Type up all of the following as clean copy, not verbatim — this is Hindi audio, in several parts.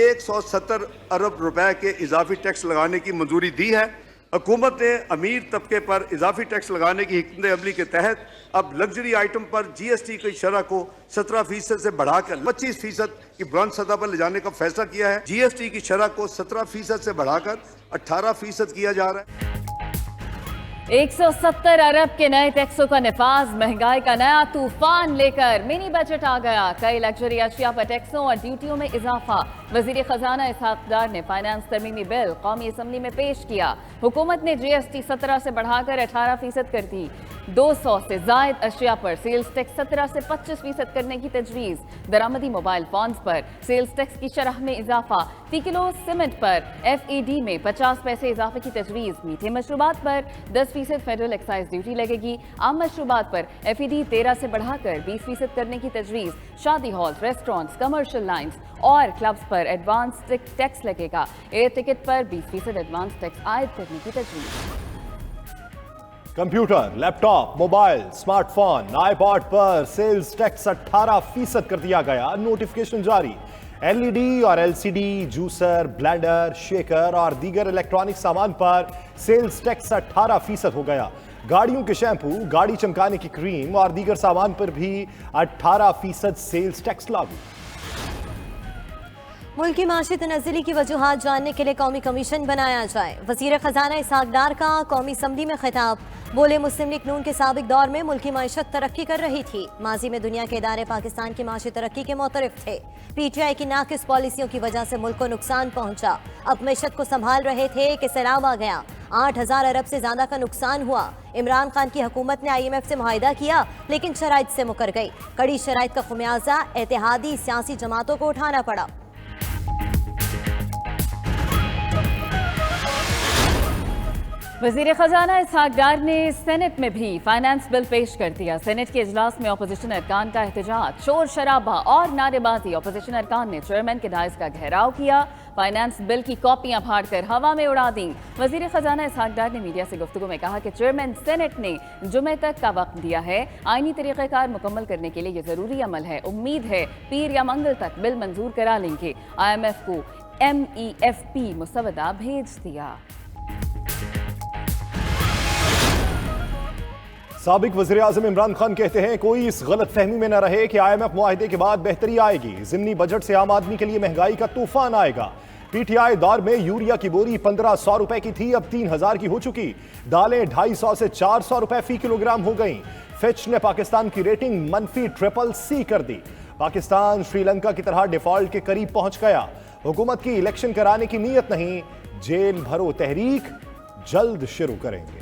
170 अरब रुपए के इजाफी टैक्स लगाने की मंजूरी दी है। हुकूमत ने अमीर तबके पर इजाफी टैक्स लगाने की हिकमत अमली के तहत अब लग्जरी आइटम पर GST की शरह को 17% से बढ़ाकर 25% की बुलंद सतह पर ले जाने का फैसला किया है। GST की शरह को 17% से बढ़ाकर 18% किया जा रहा है। 170 अरब के नए टैक्सों का निफाज महंगाई का नया तूफान लेकर मिनी बजट आ गया। कई लग्जरी अशिया पर टैक्सों और ड्यूटियों में इजाफा। वजीर खजाना इसहाक डार ने फाइनेंस तरमीमी बिल कौमी असम्बली में पेश किया। हुकूमत ने GST 17 से बढ़ाकर 18% कर दी। 200 से जायद अशिया पर सेल्स टैक्स 17 से 25% करने की तजवीज़। दरामदी मोबाइल फोन्स पर सेल्स टैक्स की शरह में इजाफा। 3 किलो सीमेंट पर FED में 50 पैसे इजाफे की तजवीज़। मीठे मशरूबात पर 10% फेडरल एक्साइज ड्यूटी लगेगी। आम मशरूबात पर FED 13 से बढ़ाकर 20% करने की तजवीज़। शादी हॉल, रेस्टोरेंट्स, कमर्शियल लाइन्स और क्लब्स पर एडवांस टैक्स लगेगा। एयर टिकट पर 20% एडवांस टैक्स आयद करने की तजवीज़। Computer, laptop, mobile, smartphone, iPod पर सेल्स टैक्स 18% कर दिया गया। नोटिफिकेशन जारी। LED और LCD, जूसर, ब्लेंडर, शेकर और दीगर इलेक्ट्रॉनिक सामान पर सेल्स टैक्स 18% हो गया। गाड़ियों के शैम्पू, गाड़ी चमकाने की क्रीम और दीगर सामान पर भी 18% सेल्स टैक्स लागू। मुल्क की माशी तनज़्ज़ुली की वजूहात जानने के लिए कौमी कमीशन बनाया जाए। वज़ीर ख़जाना इसहाक डार का कौमी असम्बली में खिताब। बोले, मुस्लिम लीग नून के साबिक दौर में मुल्क की मईशत तरक्की कर रही थी। माजी में दुनिया के इदारे पाकिस्तान की माशी तरक्की के मोतरफ थे। PTI की नाकिस पॉलिसियों की वजह से मुल्क को नुकसान पहुंचा। अब मईशत को संभाल रहे थे कि सैलाब आ गया। 8000 अरब से ज्यादा का नुकसान हुआ। इमरान खान की हुकूमत ने IMF से मुआहिदा किया, लेकिन शराइत से मुकर गई। कड़ी शराइत का खुमियाजा इत्तेहादी सियासी जमातों को उठाना पड़ा। वजीर खजाना इसहाक डार ने सेनेट में भी फाइनेंस बिल पेश कर दिया। सेनेट के इजलास में अपोजिशन अरकान का एहतजाज, शोर शराबा और नारेबाजी। अपोजिशन अरकान ने चेयरमैन के दायज का घेराव किया। फाइनेंस बिल की कॉपियां फाड़कर हवा में उड़ा दी। वजीर खजाना इसहाक डार ने मीडिया से गुफ्तगू में कहा कि चेयरमैन सेनेट ने जुमे तक का वक्त दिया है। आईनी तरीक़ेकार मुकम्मल करने के लिए यह जरूरी अमल है। उम्मीद है पीर या मंगल तक बिल मंजूर करा लेंगे। IMF को MEFP मुसवदा भेज दिया। साबिक वज़ीर आज़म इमरान खान कहते हैं, कोई इस गलत फहमी में न रहे कि IMF मुआहिदे के बाद बेहतरी आएगी। ज़िमनी बजट से आम आदमी के लिए महंगाई का तूफान आएगा। PTI दौर में यूरिया की बोरी 1500 रुपए की थी, अब 3000 की हो चुकी। दालें 250 से 400 रुपए फी किलोग्राम हो गई। फिच ने पाकिस्तान की रेटिंग -CCC कर दी। पाकिस्तान श्रीलंका की तरह डिफॉल्ट के करीब पहुंच गया। हुकूमत की इलेक्शन कराने की नीयत नहीं, जेल भरो तहरीक जल्द शुरू करेंगे।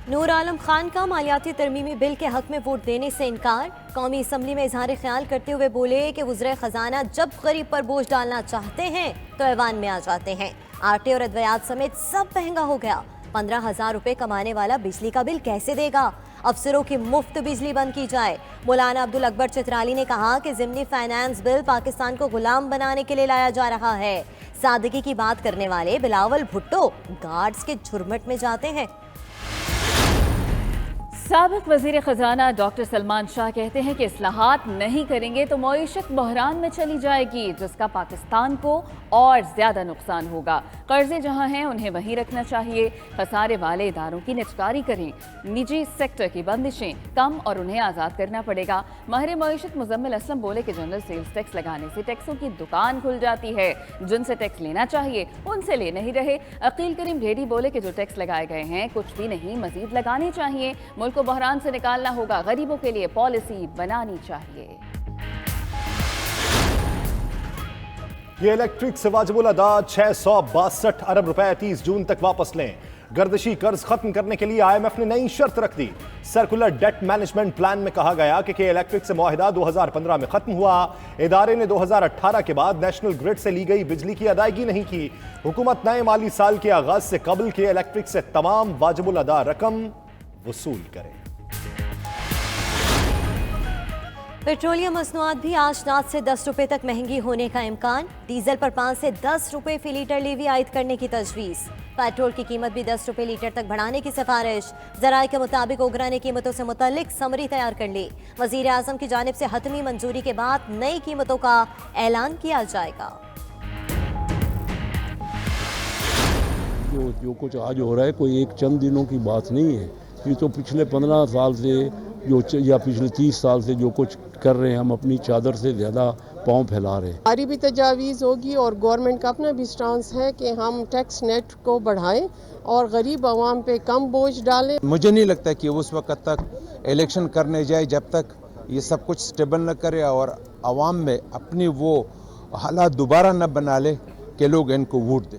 नूर आलम खान का मालियाती तरमीमी बिल के हक में वोट देने से इनकार। कौमी असम्बली में इजहार ख्याल करते हुए बोले कि वज़ीर खजाना जब गरीब पर बोझ डालना चाहते हैं तो ऐवान में आ जाते हैं। आटे और अद्वियात समेत सब महंगा हो गया। 15,000 रुपए कमाने वाला बिजली का बिल कैसे देगा? अफसरों की मुफ्त बिजली बंद की जाए। मौलाना अब्दुल अकबर चित्राली ने कहा कि ज़िमनी फाइनेंस बिल पाकिस्तान को गुलाम बनाने के लिए लाया जा रहा है। सादगी की बात करने वाले बिलावल भुट्टो गार्ड्स के झुरमुट में जाते हैं। साबिक वजीर खजाना डॉक्टर सलमान शाह कहते हैं कि इस्लाहात नहीं करेंगे तो मईशत बहरान में चली जाएगी, जिसका पाकिस्तान को और ज्यादा नुकसान होगा। कर्जे जहां हैं उन्हें वहीं रखना चाहिए। खसारे वाले इदारों की निजकारी करें। निजी सेक्टर की बंदिशें कम और उन्हें आज़ाद करना पड़ेगा। माहिर मईशत मुजम्मिल असलम बोले कि जनरल सेल्स टैक्स लगाने से टैक्सों की दुकान खुल जाती है। जिनसे टैक्स लेना चाहिए उनसे ले नहीं रहे। अकील करीम ढेरी बोले कि जो टैक्स लगाए गए हैं कुछ भी नहीं, मजीद लगाने चाहिए। मुल्क को बहरान से निकालना होगा। गरीबों के लिए पॉलिसी बनानी चाहिए। ये इलेक्ट्रिक से वाजिबुल अदा 662 अरब रुपए 30 जून तक वापस लें। गर्दिशी कर्ज खत्म करने के लिए IMF ने नई शर्त रख दी। सर्कुलर डेट मैनेजमेंट प्लान में कहा गया कि इलेक्ट्रिक से मुआहिदा 2015 में खत्म हुआ। इदारे ने 2018 के बाद नेशनल ग्रिड से ली गई बिजली की अदायगी नहीं की। हुकूमत नए माली साल के आगाज से कबल के इलेक्ट्रिक से तमाम वाजिबुल अदा रकम वसूल करे। पेट्रोलियम मसनूआत भी आजनात से 10 रुपए तक महंगी होने का इम्कान। डीजल पर 5 से 10 रुपए फी लीटर लेवी आयद करने की तजवीज़। पेट्रोल की कीमत भी 10 रुपए लीटर तक बढ़ाने की सिफारिश। ज़राए के मुताबिक ओगरा ने कीमतों से मुतल्लिक समरी तैयार कर ली। वज़ीर आज़म की जानिब से हतमी मंजूरी के बाद नई कीमतों का ऐलान किया जाएगा। जो कुछ आज हो रहा है कोई एक चंद दिनों की बात नहीं है। ये तो पिछले 15 साल से या पिछले 30 साल से जो कुछ कर रहे हैं, हम अपनी चादर से ज़्यादा पाँव फैला रहे हैं। हमारी भी तजावीज़ होगी और गवर्नमेंट का अपना भी स्टांस है कि हम टैक्स नेट को बढ़ाएं और गरीब आवाम पे कम बोझ डालें। मुझे नहीं लगता कि उस वक्त तक इलेक्शन करने जाए जब तक ये सब कुछ स्टेबल न करे और आवाम में अपनी वो हालात दोबारा न बना ले कि लोग इनको वोट दें।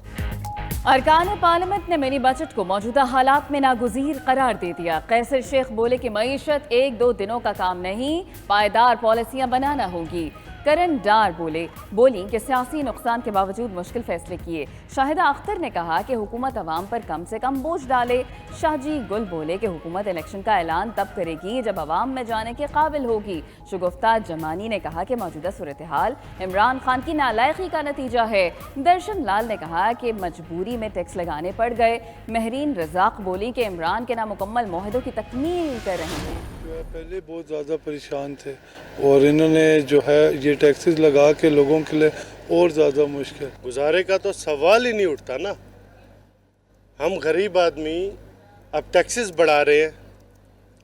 अरकान पार्लियामेंट ने मिनी बजट को मौजूदा हालात में नागुज़ीर करार दे दिया। कैसर शेख बोले कि मईशत 1-2 दिनों का काम नहीं, पायदार पॉलिसियां बनाना होगी। करण डार बोली कि सियासी नुकसान के बावजूद मुश्किल फैसले किए। शाहिदा अख्तर ने कहा कि हुकूमत अवाम पर कम से कम बोझ डाले। शाहजी गुल बोले कि हुकूमत इलेक्शन का ऐलान तब करेगी जब अवाम में जाने के काबिल होगी। शगुफ्ता जमानी ने कहा कि मौजूदा सूरत हाल इमरान खान की नालायकी का नतीजा है। दर्शन लाल ने कहा कि मजबूरी में टैक्स लगाने पड़ गए। महरीन रजाक बोली कि इमरान के नामुकम्मल मुआहदों की तकमील कर रहे हैं। पहले बहुत ज़्यादा परेशान थे और इन्होंने जो है ये टैक्सेस लगा के लोगों के लिए और ज़्यादा मुश्किल। गुजारे का तो सवाल ही नहीं उठता ना। हम गरीब आदमी अब टैक्सेस बढ़ा रहे हैं,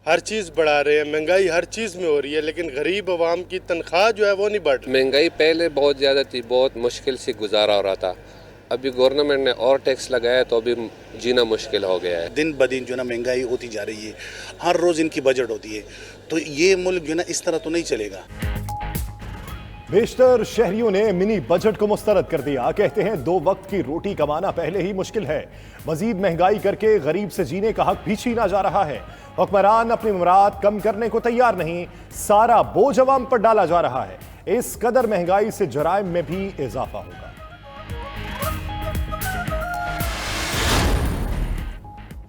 हर चीज़ बढ़ा रहे हैं, महंगाई हर चीज़ में हो रही है, लेकिन गरीब आवाम की तनख्वाह जो है वो नहीं बढ़ रही। महंगाई पहले बहुत ज़्यादा थी, बहुत मुश्किल से गुजारा हो रहा था। अभी गवर्नमेंट ने और टैक्स लगाया तो अभी जीना मुश्किल हो गया है। दिन ब दिन जो ना महंगाई होती जा रही है, हर रोज़ इनकी बजट होती है, तो ये मुल्क जो ना इस तरह तो नहीं चलेगा। बेशतर शहरियों ने मिनी बजट को मुस्तरद कर दिया। कहते हैं 2 वक्त की रोटी कमाना पहले ही मुश्किल है, मजीद महंगाई करके गरीब से जीने का हक भी छीना जा रहा है। हुक्मरान अपनी मुराद कम करने को तैयार नहीं, सारा बोझ अवाम पर डाला जा रहा है। इस कदर महंगाई से जराइम में भी इजाफा होगा।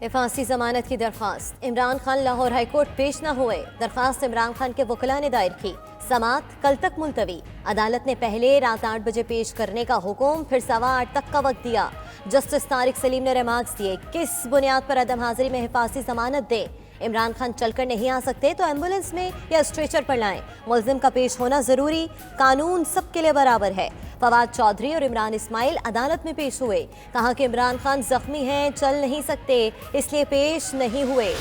फांसी जमानत की दरख्वास्त। इमरान खान लाहौर हाईकोर्ट पेश न हुए। दरख्वास्त इमरान खान के वकील ने दायर की। समात कल तक मुलतवी। अदालत ने पहले रात 8 बजे पेश करने का हुक्म, फिर 8:15 तक का वक्त दिया। जस्टिस तारिक सलीम ने रिमार्क्स दिए। किस बुनियाद पर अदम हाजिरी में हिफाजती जमानत दे? इमरान खान चलकर नहीं आ सकते तो एम्बुलेंस में या स्ट्रेचर पर लाएं। मुल्जिम का पेश होना जरूरी, कानून सबके लिए बराबर है। फवाद चौधरी और इमरान इस्माइल अदालत में पेश हुए। कहा कि इमरान खान जख्मी हैं, चल नहीं सकते, इसलिए पेश नहीं हुए।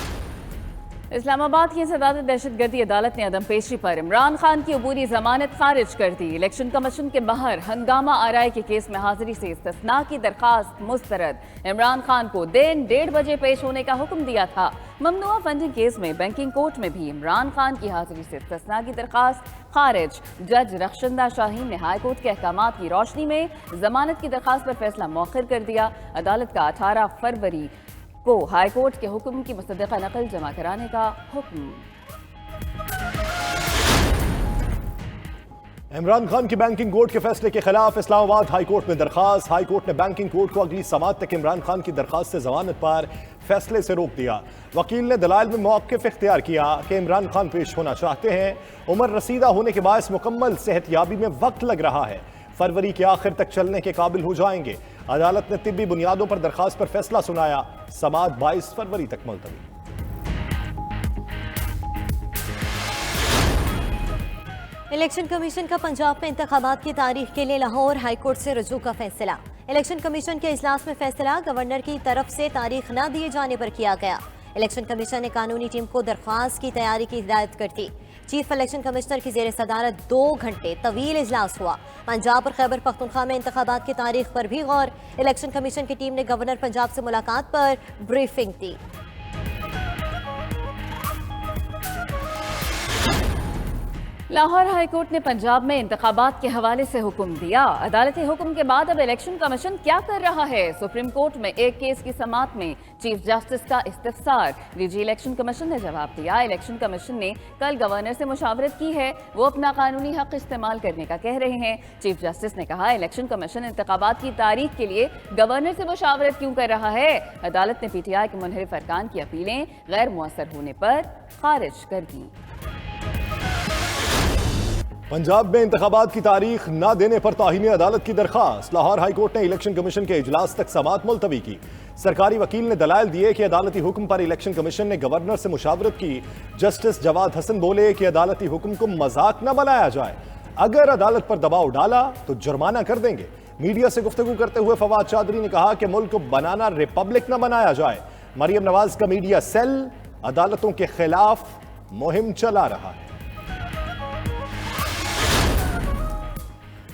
इस्लामाबाद की सदारत दहशतगर्दी अदालत ने अदम पेशी पर इमरान खान की अबूरी जमानत खारिज कर दी। इलेक्शन कमीशन के बाहर हंगामा आराई के केस में हाजिरी से इस्तिस्ना की दरखास्त मुस्तरद। इमरान खान को दिन 1:30 बजे पेश होने का हुक्म दिया था। ममनुआ फंडिंग केस में बैंकिंग कोर्ट में भी इमरान खान की हाजिरी से इस्तिस्ना की दरखास्त खारिज। जज रखशंदा शाहीन ने हाई कोर्ट के अहकामात की रोशनी में जमानत की दरखास्त पर फैसला मौखर कर दिया। अदालत का 18 फरवरी को हाई कोर्ट के हुक्म की मुसद्दक़ा नकल जमा कराने का हुक्म। इमरान खान की बैंकिंग कोर्ट के फैसले के खिलाफ इस्लामाबाद हाई कोर्ट में दरखास्त। हाई कोर्ट ने बैंकिंग कोर्ट को अगली समात तक इमरान खान की दरखास्त से जमानत पर फैसले से रोक दिया। वकील ने दलाइल में मौक़िफ़ इख्तियार किया कि इमरान खान पेश होना चाहते हैं, उम्र रसीदा होने के बायस मुकम्मल सेहतयाबी में वक्त लग रहा है, फरवरी के आखिर तक चलने के काबिल हो जाएंगे। अदालत ने तिब्बी बुनियादों पर दरखास्त पर फैसला सुनाया। समात 22 फरवरी तक मुलतवी। इलेक्शन कमीशन का पंजाब में इंतखाबात की तारीख के लिए लाहौर हाईकोर्ट से रजू का फैसला। इलेक्शन कमीशन के इजलास में फैसला गवर्नर की तरफ से तारीख न दिए जाने पर किया गया। इलेक्शन कमीशन ने कानूनी टीम को दरख्वास्त की तैयारी की हिदायत कर दी। चीफ इलेक्शन कमिश्नर की जेर सदारत 2 घंटे तवील इजलास हुआ। पंजाब और खैबर पख्तूनख्वा में इंतखाबात की तारीख पर भी गौर। इलेक्शन कमीशन की टीम ने गवर्नर पंजाब से मुलाकात पर ब्रीफिंग दी। लाहौर हाईकोर्ट ने पंजाब में इंतखाबात के हवाले से हुक्म दिया। अदालती हुक्म के बाद अब इलेक्शन कमीशन क्या कर रहा है? सुप्रीम कोर्ट में एक केस की समात में चीफ जस्टिस का इस्तिफसार। डीजी इलेक्शन कमीशन ने जवाब दिया। इलेक्शन कमीशन ने कल गवर्नर से मुशावरत की है, वो अपना कानूनी हक इस्तेमाल करने का कह रहे हैं। चीफ जस्टिस ने कहा इलेक्शन कमीशन इंतखाबात की तारीख के लिए गवर्नर से मुशावरत क्यों कर रहा है? अदालत ने पीटीआई के मुनहरिफ अरकान की अपीलें गैर मुअस्सर होने पर खारिज कर दी। पंजाब में इंतखाबात की तारीख न देने पर ताहीन अदालत की दरखास्त। लाहौर हाईकोर्ट ने इलेक्शन कमीशन के इजलास तक समात मुलतवी की। सरकारी वकील ने दलाइल दिए कि अदालती हुक्म पर इलेक्शन कमीशन ने गवर्नर से मुशावरत की। जस्टिस जवाद हसन बोले कि अदालती हुक्म को मजाक न बनाया जाए, अगर अदालत पर दबाव डाला तो जुर्माना कर देंगे। मीडिया से गुफ्तगू करते हुए फवाद चौधरी ने कहा कि मुल्क को बनाना रिपब्लिक न बनाया जाए। मरियम नवाज का मीडिया सेल अदालतों के खिलाफ मुहिम चला रहा है।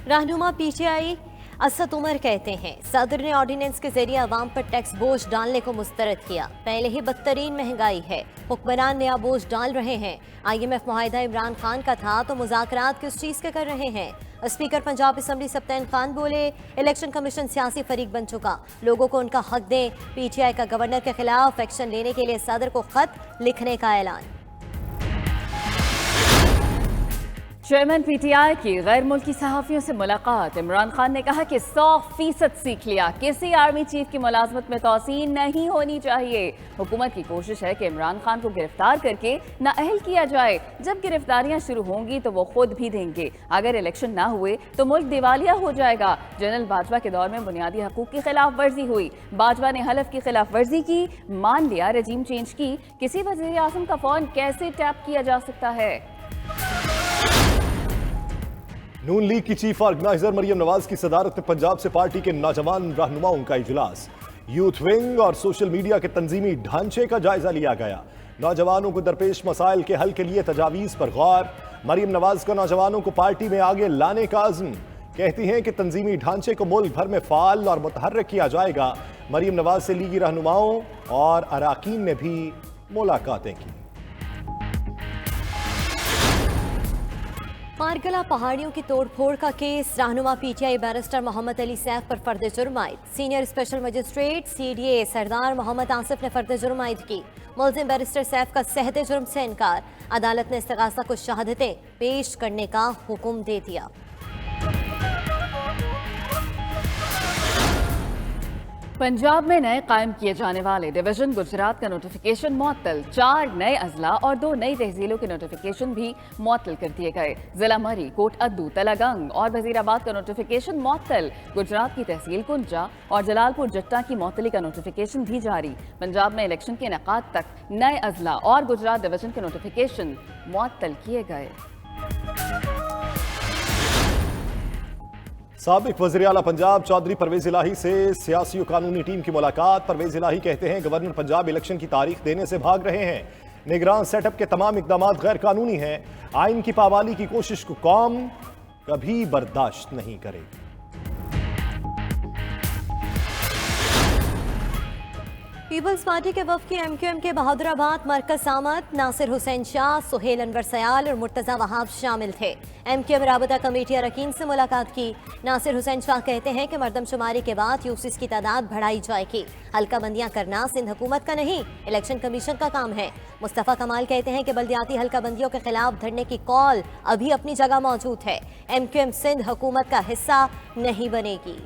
रहनुमा पीटीआई असद उमर कहते हैं सदर ने ऑर्डिनेंस के जरिए अवाम पर टैक्स बोझ डालने को मुस्तरद किया। पहले ही बदतरीन महंगाई है, हुक्मरान नया बोझ डाल रहे हैं। IMF मुआहिदा इमरान खान का था तो मुज़ाकरात किस चीज़ के कर रहे हैं। स्पीकर पंजाब असम्बली सब्तैन खान बोले इलेक्शन कमीशन सियासी फरीक बन चुका, लोगों को उनका हक दें। PTI का गवर्नर के खिलाफ एक्शन लेने के लिए सदर को खत लिखने का ऐलान। चेयरमैन PTI की गैर मुल्की सहाफ़ियों से मुलाकात। इमरान खान ने कहा कि 100% सीख लिया, किसी आर्मी चीफ की मुलाजमत में तोसीन नहीं होनी चाहिए। हुकूमत की कोशिश है कि इमरान खान को गिरफ्तार करके नाअहल किया जाए। जब गिरफ्तारियां शुरू होंगी तो वो खुद भी देंगे। अगर इलेक्शन ना हुए तो मुल्क दिवालिया हो जाएगा। जनरल बाजवा के दौर में बुनियादी हकूक की खिलाफ वर्जी हुई, बाजवा ने हलफ की खिलाफ वर्जी की, मान लिया रजीम चेंज की। किसी वज़ीर आज़म का फोन कैसे टैप किया जा सकता है? नून लीग की चीफ ऑर्गेनाइजर मरियम नवाज की सदारत में पंजाब से पार्टी के नौजवान रहनुमाओं का इजलास। यूथ विंग और सोशल मीडिया के तंजीमी ढांचे का जायजा लिया गया। नौजवानों को दरपेश मसाइल के हल के लिए तजावीज पर गौर। मरियम नवाज का नौजवानों को पार्टी में आगे लाने का अज़्म। कहती हैं कि तंजीमी ढांचे को मुल्क भर में फाल और मुतहर्रिक किया जाएगा। मरियम नवाज से लीगी रहनुमाओं और अराकीन ने भी मुलाकातें की। मारगला पहाड़ियों की तोड़फोड़ का केस, रहनुमा PTI बैरिस्टर मोहम्मद अली सैफ पर फर्द जुर्म आयद। सीनियर स्पेशल मजिस्ट्रेट CDA सरदार मोहम्मद आसिफ ने फर्द जुर्म आयद की। मुलजिम बैरिस्टर सैफ का सहते जुर्म से इनकार। अदालत ने इस्तगासा को शहादतें पेश करने का हुक्म दे दिया। पंजाब में नए कायम किए जाने वाले डिवीजन गुजरात का नोटिफिकेशन मुअत्तल। 4 नए अजला और 2 नई तहसीलों के नोटिफिकेशन भी मुअत्तल कर दिए गए। जिला मरी, कोट अद्दू, तलागंग और वजीराबाद का नोटिफिकेशन मुअत्तल। गुजरात की तहसील कुंजा और जलालपुर जट्टा की मुअत्तली का नोटिफिकेशन भी जारी। पंजाब में इलेक्शन के इनेकाद तक नए अजला और गुजरात डिवीजन के नोटिफिकेशन मुअत्तल किए गए। साबिक वज़ीर आला पंजाब चौधरी परवेज इलाही से सियासी और कानूनी टीम की मुलाकात। परवेज इलाही कहते हैं गवर्नर पंजाब इलेक्शन की तारीख देने से भाग रहे हैं। निगरान सेटअप के तमाम इकदाम गैर कानूनी हैं। आइन की पामाली की कोशिश को कौम कभी बर्दाश्त नहीं करेगी। पीपल्स पार्टी के वफ़द की MQM के बहादुराबाद मरकज आमद। नासिर हुसैन शाह, सुहेल अनवर सयाल और मुर्तज़ा वहाब शामिल थे। MQM राबता कमेटी अरकान से मुलाकात की। नासिर हुसैन शाह कहते हैं कि मरदमशुमारी के बाद यूसीस की तादाद बढ़ाई जाएगी। हल्का बंदियाँ करना सिंध हुकूमत का नहीं, इलेक्शन कमीशन का काम है। मुस्तफ़ा कमाल कहते हैं कि बल्दियाती हल्का बंदियों के खिलाफ धरने की कॉल अभी अपनी जगह मौजूद है। MQM सिंध हुकूमत का हिस्सा नहीं बनेगी।